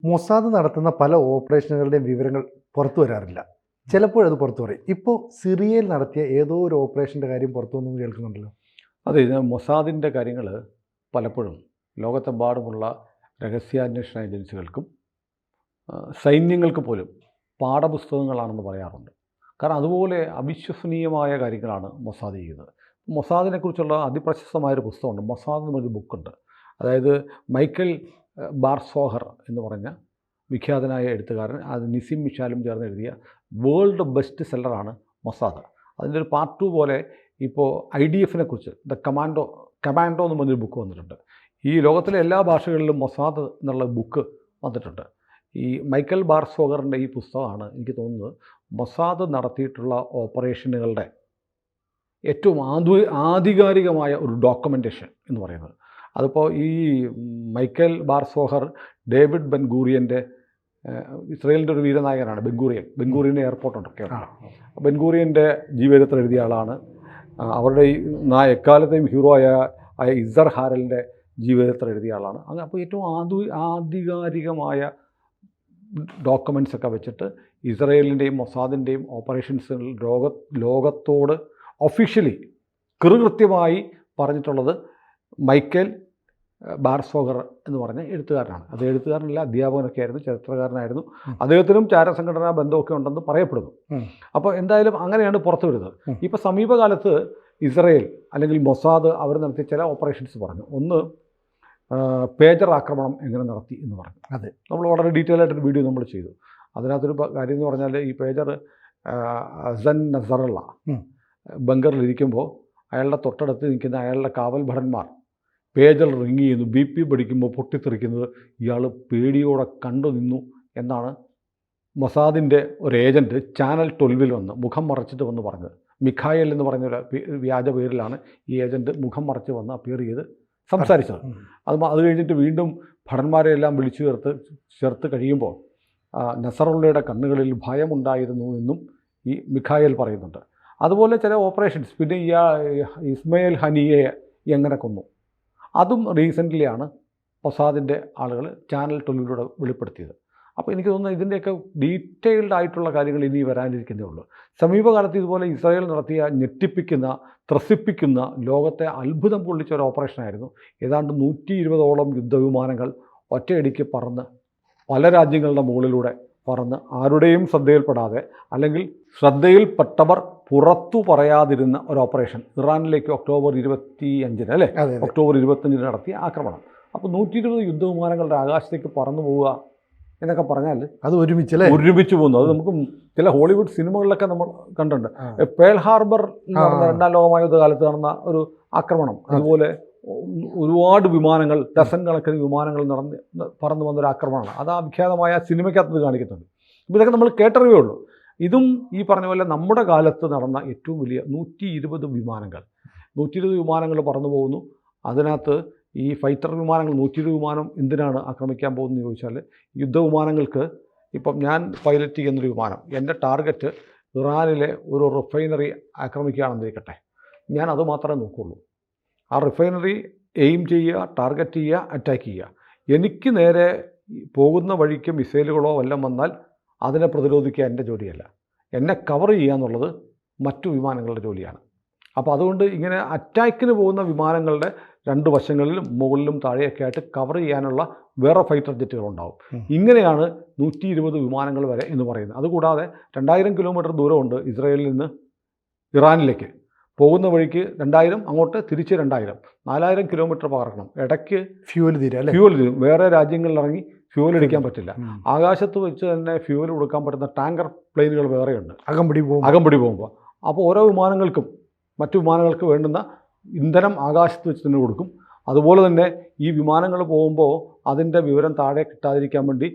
Mossad നടത്തുന്ന പല ഓപ്പറേഷനുകളുടെയും വിവരങ്ങൾ പുറത്തു വരാറില്ല. ചിലപ്പോഴത് പുറത്തു പറയും. ഇപ്പോൾ സിറിയയിൽ നടത്തിയ ഏതോ ഒരു ഓപ്പറേഷൻ്റെ കാര്യം പുറത്തു വന്നെന്ന് കേൾക്കുന്നുണ്ടല്ലോ. അതെ, ഇത് മൊസാദിൻ്റെ കാര്യങ്ങൾ പലപ്പോഴും ലോകത്തെമ്പാടുമുള്ള രഹസ്യാന്വേഷണ ഏജൻസികൾക്കും സൈന്യങ്ങൾക്ക് പോലും പാഠപുസ്തകങ്ങളാണെന്ന് പറയാറുണ്ട്. കാരണം അതുപോലെ അവിശ്വസനീയമായ കാര്യങ്ങളാണ് മൊസാദ് ചെയ്യുന്നത്. മൊസാദിനെക്കുറിച്ചുള്ള അതിപ്രശസ്തമായൊരു പുസ്തകമുണ്ട്, മൊസാദ് എന്നൊരു ബുക്കുണ്ട്. അതായത് മൈക്കൽ ബാർസോഹർ എന്ന് പറഞ്ഞ വിഖ്യാതനായ എഴുത്തുകാരൻ, അത് നിസിം മിഷാലും ചേർന്ന് എഴുതിയ വേൾഡ് ബെസ്റ്റ് സെല്ലറാണ് മൊസാദ്. അതിൻ്റെ ഒരു പാർട്ട് 2 പോലെ ഇപ്പോൾ IDF കുറിച്ച് കമാൻഡോ എന്ന് പറഞ്ഞൊരു ബുക്ക് വന്നിട്ടുണ്ട്. ഈ ലോകത്തിലെ എല്ലാ ഭാഷകളിലും മൊസാദ് എന്നുള്ള ബുക്ക് വന്നിട്ടുണ്ട്. ഈ മൈക്കൽ ബാർസോഗറിൻ്റെ ഈ പുസ്തകമാണ് എനിക്ക് തോന്നുന്നത് മൊസാദ് നടത്തിയിട്ടുള്ള ഓപ്പറേഷനുകളുടെ ഏറ്റവും ആധികാരികമായ ഒരു ഡോക്യുമെൻറ്റേഷൻ എന്ന് പറയുന്നത്. അതിപ്പോൾ ഈ മൈക്കൽ ബാർസോഹർ ഡേവിഡ് ബെൻ ഗൂറിയൻ്റെ, ഇസ്രയേലിൻ്റെ ഒരു വീരനായകനാണ് ബെൻഗൂറിയൻ്റെ എയർപോർട്ടുണ്ടൊക്കെ. ബെൻഗൂറിയൻ്റെ ജീവചരിത്രം എഴുതിയ ആളാണ്. അവരുടെ എക്കാലത്തെയും ഹീറോ ആയ ഇസർ ഹാരലിൻ്റെ ജീവചരിത്രം എഴുതിയ ആളാണ്. അങ്ങനെ അപ്പോൾ ഏറ്റവും ആധികാരികമായ ഡോക്യുമെൻറ്റ്സ് ഒക്കെ വെച്ചിട്ട് ഇസ്രയേലിൻ്റെയും മൊസാദിൻ്റെയും ഓപ്പറേഷൻസ് ലോകത്തോട് ഒഫീഷ്യലി കൃത്യമായി പറഞ്ഞിട്ടുള്ളത് മൈക്കൽ ബാർസോഗർ എന്ന് പറഞ്ഞ എഴുത്തുകാരനാണ്. അത് എഴുത്തുകാരനല്ല, അധ്യാപകനൊക്കെ ആയിരുന്നു, ചരിത്രകാരനായിരുന്നു. അദ്ദേഹത്തിനും ചാരസംഘടനാ ബന്ധമൊക്കെ ഉണ്ടെന്ന് പറയപ്പെടുന്നു. അപ്പോൾ എന്തായാലും അങ്ങനെയാണ് പുറത്തു വരുന്നത്. ഇപ്പോൾ സമീപകാലത്ത് ഇസ്രയേൽ അല്ലെങ്കിൽ മൊസാദ് അവർ നടത്തിയ ചില ഓപ്പറേഷൻസ് പറഞ്ഞു. ഒന്ന്, പേജർ ആക്രമണം എങ്ങനെ നടത്തി എന്ന് പറഞ്ഞു. അതെ, നമ്മൾ വളരെ ഡീറ്റെയിൽ ആയിട്ടൊരു വീഡിയോ നമ്മൾ ചെയ്തു. അതിനകത്തൊരു കാര്യം എന്ന് പറഞ്ഞാൽ, ഈ പേജർ അസൻ നസറുള്ള ബങ്കറിലിരിക്കുമ്പോൾ അയാളുടെ തൊട്ടടുത്ത് നിൽക്കുന്ന അയാളുടെ കാവൽ ഭടന്മാർ പേജർ റിങ് ചെയ്യുന്നു, BP പഠിക്കുമ്പോൾ പൊട്ടിത്തെറിക്കുന്നത് ഇയാൾ പേടിയോടെ കണ്ടു നിന്നു എന്നാണ് മൊസാദിൻ്റെ ഒരു ഏജൻറ്റ് ചാനൽ 12 വന്ന് മുഖം മറച്ചിട്ട് വന്ന് പറഞ്ഞത്. മിഖായൽ എന്ന് പറഞ്ഞൊരു വ്യാജ പേരിലാണ് ഈ ഏജൻറ്റ് മുഖം മറച്ച് വന്ന് അപ്പിയർ ചെയ്ത് സംസാരിച്ചത്. അത് കഴിഞ്ഞിട്ട് വീണ്ടും ഭടന്മാരെ എല്ലാം വിളിച്ചു ചേർത്ത് കഴിയുമ്പോൾ നസറുള്ളയുടെ കണ്ണുകളിൽ ഭയമുണ്ടായിരുന്നു എന്നും ഈ മിഖായൽ പറയുന്നുണ്ട്. അതുപോലെ ചില ഓപ്പറേഷൻസ്, പിന്നെ ഇസ്മയിൽ ഹനിയെ എങ്ങനെ കൊന്നു, അതും റീസെൻ്റ്ലിയാണ് മൊസാദിൻ്റെ ആളുകൾ ചാനൽ 12 വെളിപ്പെടുത്തിയത്. അപ്പോൾ എനിക്ക് തോന്നുന്നത് ഇതിൻ്റെയൊക്കെ ഡീറ്റെയിൽഡ് ആയിട്ടുള്ള കാര്യങ്ങൾ ഇനി വരാനിരിക്കുന്നേ ഉള്ളൂ. സമീപകാലത്ത് ഇതുപോലെ ഇസ്രായേൽ നടത്തിയ ഞെട്ടിപ്പിക്കുന്ന, ത്രസിപ്പിക്കുന്ന, ലോകത്തെ അത്ഭുതം കൊള്ളിച്ച ഒരു ഓപ്പറേഷനായിരുന്നു. ഏതാണ്ട് 120ഓളം യുദ്ധവിമാനങ്ങൾ ഒറ്റയടിക്ക് പറന്ന് പല രാജ്യങ്ങളുടെ മുകളിലൂടെ പറന്ന് ആരുടെയും ശ്രദ്ധയിൽപ്പെടാതെ, അല്ലെങ്കിൽ ശ്രദ്ധയിൽപ്പെട്ടവർ പുറത്തു പറയാതിരുന്ന ഒരു ഓപ്പറേഷൻ ഇറാനിലേക്ക് ഒക്ടോബർ 25 അല്ലേ, ഒക്ടോബർ 25 നടത്തിയ ആക്രമണം. അപ്പോൾ 120 യുദ്ധവിമാനങ്ങളുടെ ആകാശത്തേക്ക് പറന്നു പോവുക എന്നൊക്കെ പറഞ്ഞാൽ അത് ഒരുമിച്ച് പോകുന്നു. അത് നമുക്ക് ചില ഹോളിവുഡ് സിനിമകളിലൊക്കെ നമ്മൾ കണ്ടിട്ടുണ്ട്. പേൾ ഹാർബർ നടന്ന 2ാം ലോകമഹായുദ്ധകാലത്ത് നടന്ന ഒരു ആക്രമണം, അതുപോലെ ഒരുപാട് വിമാനങ്ങൾ, ഡസൻ കണക്കിന് വിമാനങ്ങൾ പറന്നു വന്നൊരു ആക്രമണമാണ്. അത് ആ വിഖ്യാതമായ സിനിമയ്ക്കകത്ത് കാണിക്കുന്നുണ്ട്. അപ്പോൾ ഇതൊക്കെ നമ്മൾ കേട്ടറിവേ ഉള്ളൂ. ഇതും ഈ പറഞ്ഞ പോലെ നമ്മുടെ കാലത്ത് നടന്ന ഏറ്റവും വലിയ 120 വിമാനങ്ങൾ പറന്നു പോകുന്നു. അതിനകത്ത് ഈ ഫൈറ്റർ വിമാനങ്ങൾ, 120 വിമാനം എന്തിനാണ് ആക്രമിക്കാൻ പോകുന്നതെന്ന് ചോദിച്ചാൽ, യുദ്ധവിമാനങ്ങൾക്ക് ഇപ്പം ഞാൻ പൈലറ്റ് ചെയ്യുന്നൊരു വിമാനം, എൻ്റെ ടാർഗറ്റ് ഇറാനിലെ ഒരു റിഫൈനറി ആക്രമിക്കുകയാണെന്നിരിക്കട്ടെ, ഞാൻ അത് മാത്രമേ നോക്കുകയുള്ളൂ. ആ റിഫൈനറി എയിം ചെയ്യുക, ടാർഗറ്റ് ചെയ്യുക, അറ്റാക്ക് ചെയ്യുക. എനിക്ക് നേരെ പോകുന്ന വഴിക്ക് മിസൈലുകളോ വല്ലതും വന്നാൽ അതിനെ പ്രതിരോധിക്കുക എൻ്റെ ജോലിയല്ല. എന്നെ കവർ ചെയ്യുക എന്നുള്ളത് മറ്റു വിമാനങ്ങളുടെ ജോലിയാണ്. അപ്പോൾ അതുകൊണ്ട് ഇങ്ങനെ അറ്റാക്കിന് പോകുന്ന വിമാനങ്ങളുടെ 2 വശങ്ങളിലും മുകളിലും താഴെയൊക്കെ ആയിട്ട് കവർ ചെയ്യാനുള്ള വേറെ ഫൈറ്റർ ജെറ്റുകളുണ്ടാവും. ഇങ്ങനെയാണ് 120 വിമാനങ്ങൾ വരെ എന്ന് പറയുന്നത്. അതുകൂടാതെ 2000 കിലോമീറ്റർ ദൂരമുണ്ട് ഇസ്രായേലിൽ നിന്ന് ഇറാനിലേക്ക്. പോകുന്ന വഴിക്ക് 2000, അങ്ങോട്ട് തിരിച്ച് 2000, 4000 കിലോമീറ്റർ പറക്കണം. ഇടയ്ക്ക് ഫ്യൂവൽ തീരും. വേറെ രാജ്യങ്ങളിലിറങ്ങി ഫ്യൂവൽ അടിക്കാൻ പറ്റില്ല. ആകാശത്ത് വെച്ച് തന്നെ ഫ്യൂവൽ കൊടുക്കാൻ പറ്റുന്ന ടാങ്കർ പ്ലെയിനുകൾ വേറെയുണ്ട് അകമ്പടി പോകുമ്പോൾ. അപ്പോൾ ഓരോ വിമാനങ്ങൾക്കും മറ്റു വിമാനങ്ങൾക്ക് വേണ്ടുന്ന ഇന്ധനം ആകാശത്ത് വെച്ച് തന്നെ കൊടുക്കും. അതുപോലെ തന്നെ ഈ വിമാനങ്ങൾ പോകുമ്പോൾ അതിൻ്റെ വിവരം താഴെ കിട്ടാതിരിക്കാൻ വേണ്ടി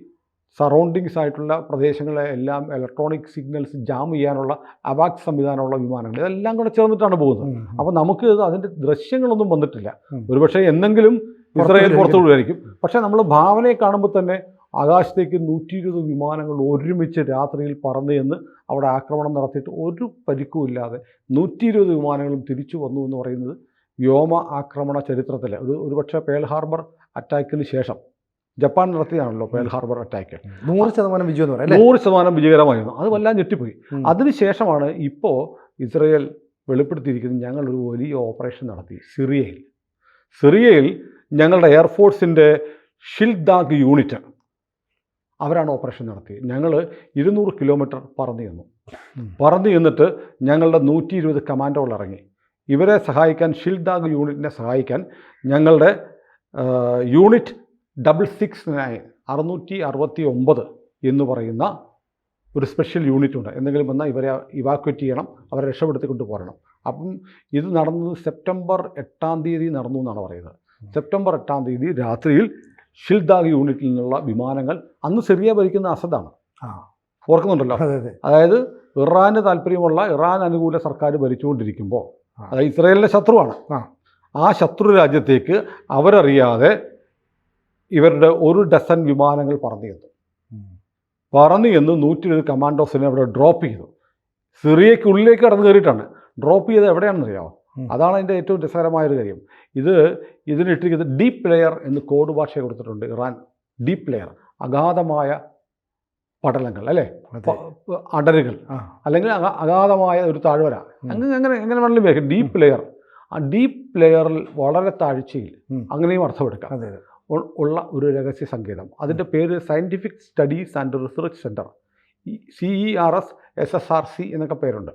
സറൗണ്ടിങ്സ് ആയിട്ടുള്ള പ്രദേശങ്ങളെ എല്ലാം ഇലക്ട്രോണിക് സിഗ്നൽസ് ജാം ചെയ്യാനുള്ള അവാക്സ് സംവിധാനമുള്ള വിമാനങ്ങൾ, ഇതെല്ലാം കൂടെ ചേർന്നിട്ടാണ് പോകുന്നത്. അപ്പോൾ നമുക്ക് അതിൻ്റെ ദൃശ്യങ്ങളൊന്നും വന്നിട്ടില്ല. ഒരുപക്ഷെ എന്നെങ്കിലും ഇസ്രായേൽ പുറത്തു വിടുമായിരിക്കും. പക്ഷേ നമ്മൾ ഭാവനയെ കാണുമ്പോൾ തന്നെ ആകാശത്തേക്ക് 120 വിമാനങ്ങൾ ഒരുമിച്ച് രാത്രിയിൽ പറന്ന് എന്ന് അവിടെ ആക്രമണം നടത്തിയിട്ട് ഒരു പരിക്കുമില്ലാതെ 120 വിമാനങ്ങളും തിരിച്ചു വന്നു എന്ന് പറയുന്നത് വ്യോമ ആക്രമണ ചരിത്രത്തിലെ ഒരുപക്ഷെ പേൾ ഹാർബർ അറ്റാക്കിന് ശേഷം ജപ്പാൻ നടത്തിയതാണല്ലോ പേൾ ഹാർബർ അറ്റാക്ക്. 100% വിജയം എന്ന് പറയാം. 100% വിജയകരമായിരുന്നു. അത് വല്ലാതെ ഞെട്ടിപ്പോയി. ഉം. അതിനുശേഷമാണ് ഇപ്പോൾ ഇസ്രയേൽ വെളിപ്പെടുത്തിയിരിക്കുന്നത് ഞങ്ങളൊരു വലിയ ഓപ്പറേഷൻ നടത്തി സിറിയയിൽ ഞങ്ങളുടെ എയർഫോഴ്സിൻ്റെ ഷിൽദാഗ് യൂണിറ്റ് അവരാണ് ഓപ്പറേഷൻ നടത്തിയത്. ഞങ്ങൾ 200 കിലോമീറ്റർ പറന്നു ചെന്നു. പറന്നു ചെന്നിട്ട് ഞങ്ങളുടെ 120 കമാൻഡോകൾ ഇറങ്ങി. ഇവരെ സഹായിക്കാൻ, ഷിൽദാഗ് യൂണിറ്റിനെ സഹായിക്കാൻ ഞങ്ങളുടെ യൂണിറ്റ് 669 669 എന്ന് പറയുന്ന ഒരു സ്പെഷ്യൽ യൂണിറ്റ് ഉണ്ട്. എന്തെങ്കിലും വന്നാൽ ഇവരെ ഇവാക്വേറ്റ് ചെയ്യണം, അവരെ രക്ഷപ്പെടുത്തിക്കൊണ്ട് പോരണം. അപ്പം ഇത് നടന്നത് സെപ്റ്റംബർ 8-ാം തീയതി നടന്നു എന്നാണ് പറയുന്നത്. സെപ്റ്റംബർ 8-ാം തീയതി രാത്രിയിൽ ഷിൽദാഗ് യൂണിറ്റിൽ നിന്നുള്ള വിമാനങ്ങൾ, അന്ന് സിറിയ ഭരിക്കുന്ന അസദാണ്, ഓർക്കുന്നുണ്ടല്ലോ. അതായത് ഇറാന് താല്പര്യമുള്ള, ഇറാൻ അനുകൂല സർക്കാർ ഭരിച്ചുകൊണ്ടിരിക്കുമ്പോൾ, അതായത് ഇസ്രയേലിൻ്റെ ശത്രുവാണ്, ആ ശത്രു രാജ്യത്തേക്ക് അവരറിയാതെ ഇവരുടെ 1 ഡസൻ വിമാനങ്ങൾ പറന്നു ചെന്നു 120 കമാൻഡോസിനെ അവിടെ ഡ്രോപ്പ് ചെയ്തു. സിറിയയ്ക്കുള്ളിലേക്ക് കടന്നു കയറിയിട്ടാണ് ഡ്രോപ്പ് ചെയ്ത്. എവിടെയാണെന്നറിയാമോ? അതാണ് അതിൻ്റെ ഏറ്റവും രസകരമായൊരു കാര്യം. ഇതിനിട്ടിരിക്കുന്നത് ഡീപ്പ് ലെയർ എന്ന് കോഡ് ഭാഷ കൊടുത്തിട്ടുണ്ട് ഇറാൻ. ഡീപ്പ് ലെയർ, അഗാധമായ പടലങ്ങൾ, അല്ലേ, അടരുകൾ, അല്ലെങ്കിൽ അഗാധമായ ഒരു താഴ്വര, എങ്ങനെ വേണമെങ്കിലും വേണം. ഡീപ്പ് ലെയർ, ആ ഡീപ്പ് ലെയറിൽ വളരെ താഴ്ചയിൽ, അങ്ങനെയും അർത്ഥമെടുക്കാം, ഉള്ള ഒരു രഹസ്യ സങ്കേതം. അതിൻ്റെ പേര് scientific studies and research centre, CERS SSRC എന്നൊക്കെ പേരുണ്ട്.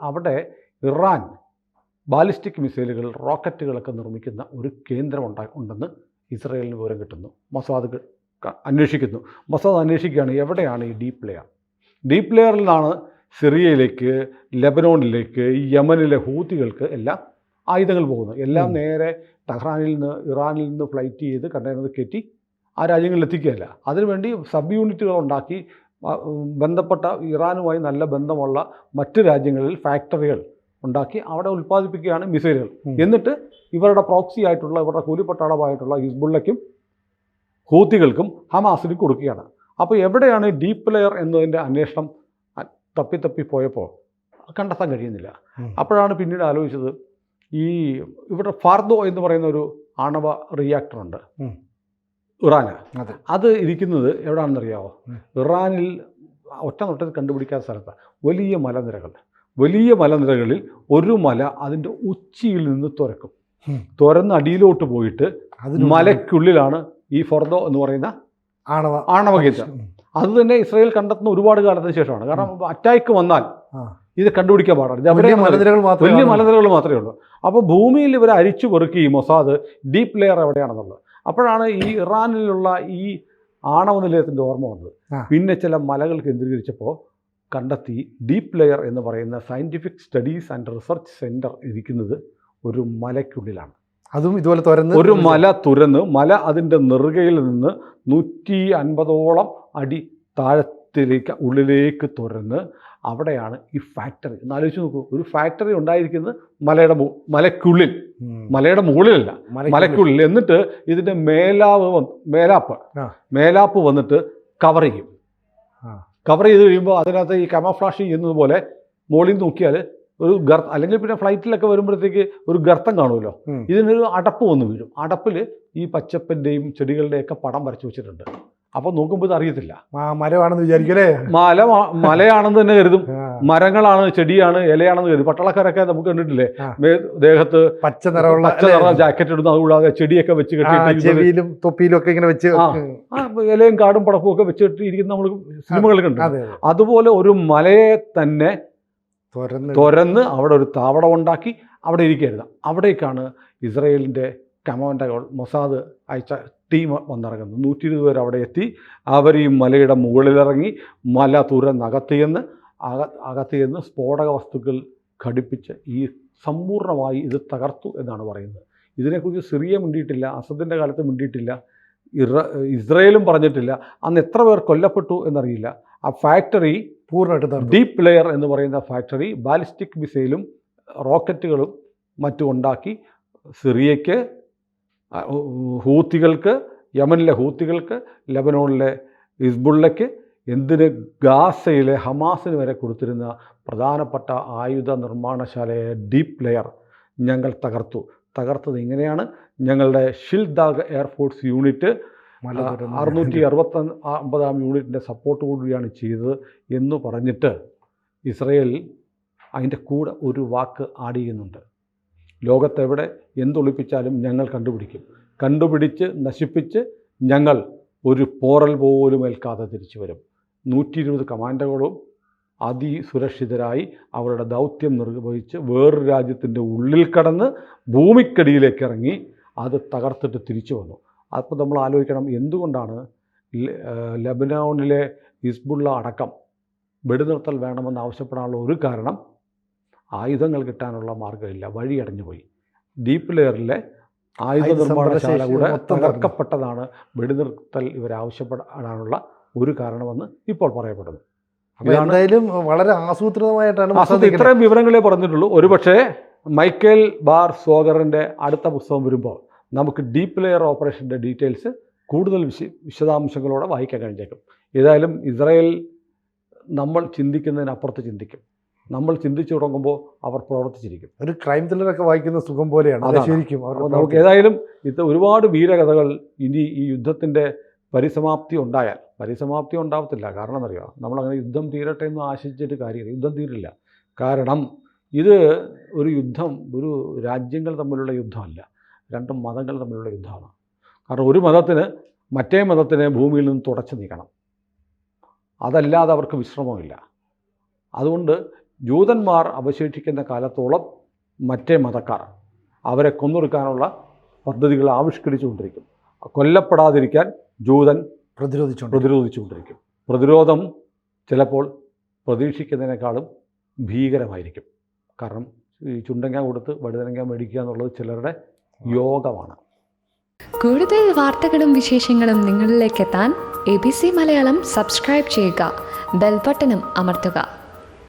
അവിടെ ഇറാൻ ബാലിസ്റ്റിക് മിസൈലുകൾ, റോക്കറ്റുകളൊക്കെ നിർമ്മിക്കുന്ന ഒരു കേന്ദ്രം ഉണ്ടെന്ന് ഇസ്രയേലിന് വിവരം കിട്ടുന്നു. മൊസാദ് അന്വേഷിക്കുന്നു. മൊസാദ് അന്വേഷിക്കുകയാണ് എവിടെയാണ് ഈ ഡീപ്പ് ലെയർ. ഡീപ്പ് ലെയറിൽ നിന്നാണ് സിറിയയിലേക്ക്, ലെബനോണിലേക്ക്, യമനിലെ ഹൂത്തികൾക്ക് എല്ലാം ആയുധങ്ങൾ പോകുന്നത്. എല്ലാം നേരെ ടെഹ്റാനിൽ നിന്ന്, ഇറാനിൽ നിന്ന് ഫ്ലൈറ്റ് ചെയ്ത് കണ്ടെയ്നർ കയറ്റി ആ രാജ്യങ്ങളിൽ എത്തിക്കുകയല്ല. അതിനുവേണ്ടി സബ് യൂണിറ്റുകൾ ഉണ്ടാക്കി ബന്ധപ്പെട്ട ഇറാനുമായി നല്ല ബന്ധമുള്ള മറ്റ് രാജ്യങ്ങളിൽ ഫാക്ടറികൾ ഉണ്ടാക്കി അവിടെ ഉൽപ്പാദിപ്പിക്കുകയാണ് മിസൈലുകൾ. എന്നിട്ട് ഇവരുടെ പ്രോക്സി ആയിട്ടുള്ള, ഇവരുടെ കൂലിപ്പട്ടാളമായിട്ടുള്ള ഹിസ്ബുള്ളയ്ക്കും ഹൂത്തികൾക്കും ഹമാസിനും കൊടുക്കുകയാണ്. അപ്പോൾ എവിടെയാണ് ഡീപ്പ് ലെയർ എന്നതിൻ്റെ അന്വേഷണം തപ്പിപ്പോയപ്പോൾ കണ്ടെത്താൻ കഴിയുന്നില്ല. അപ്പോഴാണ് പിന്നീട് ആലോചിച്ചത്, ഇവിടെ ഫാർദോ എന്ന് പറയുന്ന ഒരു ആണവ റിയാക്ടറുണ്ട് ഇറാന്. അത് ഇരിക്കുന്നത് എവിടെയാണെന്നറിയാമോ? ഇറാനിൽ ഒറ്റനൊട്ടത്തിൽ കണ്ടുപിടിക്കാത്ത സ്ഥലത്ത് വലിയ മലനിരകളിൽ ഒരു മല അതിൻ്റെ ഉച്ചിയിൽ നിന്ന് തുരന്ന് അടിയിലോട്ട് പോയിട്ട് മലയ്ക്കുള്ളിലാണ് ഈ ഫർദോ എന്ന് പറയുന്ന ആണവ കേന്ദ്രം. അത് തന്നെ ഇസ്രായേൽ കണ്ടെത്തുന്ന ഒരുപാട് കാലത്തിന് ശേഷമാണ്. കാരണം അറ്റാക്ക് വന്നാൽ ഇത് കണ്ടുപിടിക്കാൻ പാടാണ്. വലിയ മലനിരകൾ മാത്രമേ ഉള്ളൂ. അപ്പോൾ ഭൂമിയിൽ ഇവർ അരിച്ചു പെറുക്കി മൊസാദ് ഡീപ്പ് ലെയർ എവിടെയാണെന്നുള്ളത്. അപ്പോഴാണ് ഈ ഇറാനിലുള്ള ഈ ആണവ നിലയത്തിൻ്റെ ഓർമ്മ വന്നത്. പിന്നെ ചില മലകൾ കേന്ദ്രീകരിച്ചപ്പോൾ കണ്ടെത്തി ഡീപ്പ് ലെയർ എന്ന് പറയുന്ന scientific studies and research centre ഇരിക്കുന്നത് ഒരു മലയ്ക്കുള്ളിലാണ്. അതും ഇതുപോലെ ഒരു മല തുരന്ന്, മല അതിൻ്റെ നെറുകയിൽ നിന്ന് 150ഓളം അടി താഴത്തിലേക്ക് ഉള്ളിലേക്ക് തുരന്ന് അവിടെയാണ് ഈ ഫാക്ടറി. എന്നാലോചിച്ച് നോക്കൂ, ഒരു ഫാക്ടറി ഉണ്ടായിരിക്കുന്നത് മലയ്ക്കുള്ളിൽ, മലയുടെ മുകളിലല്ല, മലയ്ക്കുള്ളിൽ. എന്നിട്ട് ഇതിൻ്റെ മേലാപ്പ് വന്നിട്ട് കവർ ചെയ്ത് കഴിയുമ്പോൾ അതിനകത്ത് ഈ കമഫ്ലാഷ് ചെയ്യുന്നത് പോലെ മുകളിൽ നോക്കിയാൽ ഒരു അല്ലെങ്കിൽ പിന്നെ ഫ്ലൈറ്റിലൊക്കെ വരുമ്പോഴത്തേക്ക് ഒരു ഗർത്തം കാണുമല്ലോ, ഇതിനൊരു അടപ്പ് വന്ന് വീഴും. അടപ്പിൽ ഈ പച്ചപ്പിൻ്റെയും ചെടികളുടെയൊക്കെ പടം വരച്ചു വെച്ചിട്ടുണ്ട്. അപ്പോൾ നോക്കുമ്പോൾ ഇത് അറിയത്തില്ല മരമാണെന്ന് വിചാരിക്കല്ലേ. മലയാണെന്ന് തന്നെ കരുതും, മരങ്ങളാണ്, ചെടിയാണ്, ഇലയാണെന്ന് കരുതും. പട്ടാളക്കാരൊക്കെ നമുക്ക് കണ്ടിട്ടില്ലേ, ദേഹത്ത് പച്ച നിറ ജാക്കറ്റ് ഇടുന്നു, അതുകൂടാതെ ചെടിയൊക്കെ വെച്ച് കെട്ടിയിട്ട് തൊപ്പിയിലും ഒക്കെ ഇങ്ങനെ വെച്ച് ഇലയും കാടും പടപ്പും ഒക്കെ വെച്ച് കെട്ടിയിരിക്കുന്ന നമ്മൾ സിനിമകളിൽ കണ്ടു. അതുപോലെ ഒരു മലയെ തന്നെ തുരന്ന് അവിടെ ഒരു താവളം ഉണ്ടാക്കി അവിടെ ഇരിക്കരുത്. അവിടേക്കാണ് ഇസ്രയേലിൻ്റെ കമാൻഡോകൾ, മൊസാദ് അയച്ച ടീം വന്നിറങ്ങുന്നത്. 120 പേർ അവിടെ എത്തി. അവർ ഈ മലയുടെ മുകളിലിറങ്ങി മല അകത്ത് ചെന്ന് സ്ഫോടക വസ്തുക്കൾ ഘടിപ്പിച്ച് ഈ സമ്പൂർണ്ണമായി ഇത് തകർത്തു എന്നാണ് പറയുന്നത്. ഇതിനെക്കുറിച്ച് സിറിയ മിണ്ടിയിട്ടില്ല, അസദിൻ്റെ കാലത്ത് മിണ്ടിയിട്ടില്ല, ഇസ്രയേലും പറഞ്ഞിട്ടില്ല. അന്ന് എത്ര പേർ കൊല്ലപ്പെട്ടു എന്നറിയില്ല. ആ ഫാക്ടറി പൂർണ്ണമായിട്ട്, ഡീപ്പ് ലെയർ എന്ന് പറയുന്ന ഫാക്ടറി ബാലിസ്റ്റിക് മിസൈലും റോക്കറ്റുകളും മറ്റും ഉണ്ടാക്കി സിറിയയ്ക്ക്, ഹൂത്തികൾക്ക്, യമനിലെ ഹൂത്തികൾക്ക്, ലെബനോണിലെ ഹിസ്ബുള്ളയ്ക്ക്, എന്തിന് ഗാസയിലെ ഹമാസിന് വരെ കൊടുത്തിരുന്ന പ്രധാനപ്പെട്ട ആയുധ നിർമ്മാണശാലയായ ഡീപ്പ് ലെയർ ഞങ്ങൾ തകർത്തത് ഇങ്ങനെയാണ്. ഞങ്ങളുടെ ഷിൽദാഗ് എയർഫോഴ്സ് യൂണിറ്റ് 669 യൂണിറ്റിൻ്റെ സപ്പോർട്ടോടുകൂടിയാണ് ചെയ്തത് എന്ന് പറഞ്ഞിട്ട് ഇസ്രയേൽ അതിൻ്റെ കൂടെ ഒരു വാക്ക് ആഡ് ചെയ്യുന്നുണ്ട്. ലോകത്തെവിടെ എന്തൊളിപ്പിച്ചാലും ഞങ്ങൾ കണ്ടുപിടിച്ച് നശിപ്പിച്ച് ഞങ്ങൾ ഒരു പോറൽ പോലും ഏൽക്കാതെ തിരിച്ചു വരും. 120 കമാൻഡോകളും അതിസുരക്ഷിതരായി അവരുടെ ദൗത്യം നിർവഹിച്ച് വേറൊരു രാജ്യത്തിൻ്റെ ഉള്ളിൽ കടന്ന് ഭൂമിക്കടിയിലേക്ക് ഇറങ്ങി അത് തകർത്തിട്ട് തിരിച്ചു വന്നു. അപ്പോൾ നമ്മൾ ആലോചിക്കണം, എന്തുകൊണ്ടാണ് ലെബനോണിലെ ഹിസ്ബുള്ള അടക്കം വെടിനിർത്തൽ വേണമെന്ന് ആവശ്യപ്പെടാനുള്ള ഒരു കാരണം, ആയുധങ്ങൾ കിട്ടാനുള്ള മാർഗ്ഗമില്ല, വഴി അടഞ്ഞുപോയി. ഡീപ്പ് ലെയറിലെ ആയുധ നിർമ്മാണശാല കൂടെ തകർക്കപ്പെട്ടതാണ് വെടിനിർത്തൽ ഇവരാവശ്യപ്പെടാനുള്ള ഒരു കാരണമെന്ന് ഇപ്പോൾ പറയപ്പെടുന്നു. എന്തായാലും വളരെ ആസൂത്രിതമായിട്ടാണ് ഇത്രയും വിവരങ്ങളെ പറഞ്ഞിട്ടുള്ളൂ. ഒരുപക്ഷെ മൈക്കേൽ ബാർ സോഗറിൻ്റെ അടുത്ത പുസ്തകം വരുമ്പോൾ നമുക്ക് ഡീപ്പ് ലെയർ ഓപ്പറേഷൻ്റെ ഡീറ്റെയിൽസ് കൂടുതൽ വിശദാംശങ്ങളോടെ വായിക്കാൻ കഴിഞ്ഞേക്കും. ഏതായാലും ഇസ്രായേൽ നമ്മൾ ചിന്തിക്കുന്നതിനപ്പുറത്ത് ചിന്തിക്കും. നമ്മൾ ചിന്തിച്ചു തുടങ്ങുമ്പോൾ അവർ പ്രവർത്തിച്ചിരിക്കും. ഒരു ക്രൈം ത്രില്ലറൊക്കെ വായിക്കുന്ന സുഖം പോലെയാണ് ശരിക്കും. നമുക്ക് ഏതായാലും ഇത് ഒരുപാട് വീരകഥകൾ ഇനി ഈ യുദ്ധത്തിൻ്റെ പരിസമാപ്തി ഉണ്ടാവത്തില്ല. കാരണം എന്നറിയോ, നമ്മളങ്ങനെ യുദ്ധം തീരട്ടെ എന്ന് ആശിച്ചിട്ട് കാര്യമില്ല. യുദ്ധം തീരില്ല. കാരണം ഇത് ഒരു യുദ്ധം ഒരു രാജ്യങ്ങൾ തമ്മിലുള്ള യുദ്ധമല്ല, 2 മതങ്ങൾ തമ്മിലുള്ള യുദ്ധമാണ്. കാരണം ഒരു മതത്തിന് മറ്റേ മതത്തിനെ ഭൂമിയിൽ നിന്ന് തുടച്ചു നീക്കണം, അതല്ലാതെ അവർക്ക് വിശ്രമമില്ല. അതുകൊണ്ട് ജൂതന്മാർ അവശേഷിക്കുന്ന കാലത്തോളം മറ്റേ മതക്കാർ അവരെ കൊന്നൊടുക്കാനുള്ള പദ്ധതികൾ ആവിഷ്കരിച്ചുകൊണ്ടിരിക്കും. കൊല്ലപ്പെടാതിരിക്കാൻ ജൂതൻ പ്രതിരോധിച്ചുകൊണ്ടിരിക്കും. പ്രതിരോധം ചിലപ്പോൾ പ്രതീക്ഷിക്കുന്നതിനേക്കാളും ഭീകരമായിരിക്കും. കാരണം ഈ ചുണ്ടങ്ങ കൊടുത്ത് വഴുതനങ്ങ മേടിക്കുക എന്നുള്ളത് ചിലരുടെ യോഗമാണ്. കൂടുതൽ വാർത്തകളും വിശേഷങ്ങളും നിങ്ങളിലേക്ക് എത്താൻ ABC മലയാളം സബ്സ്ക്രൈബ് ചെയ്യുക, ബെൽ ബട്ടണും അമർത്തുക.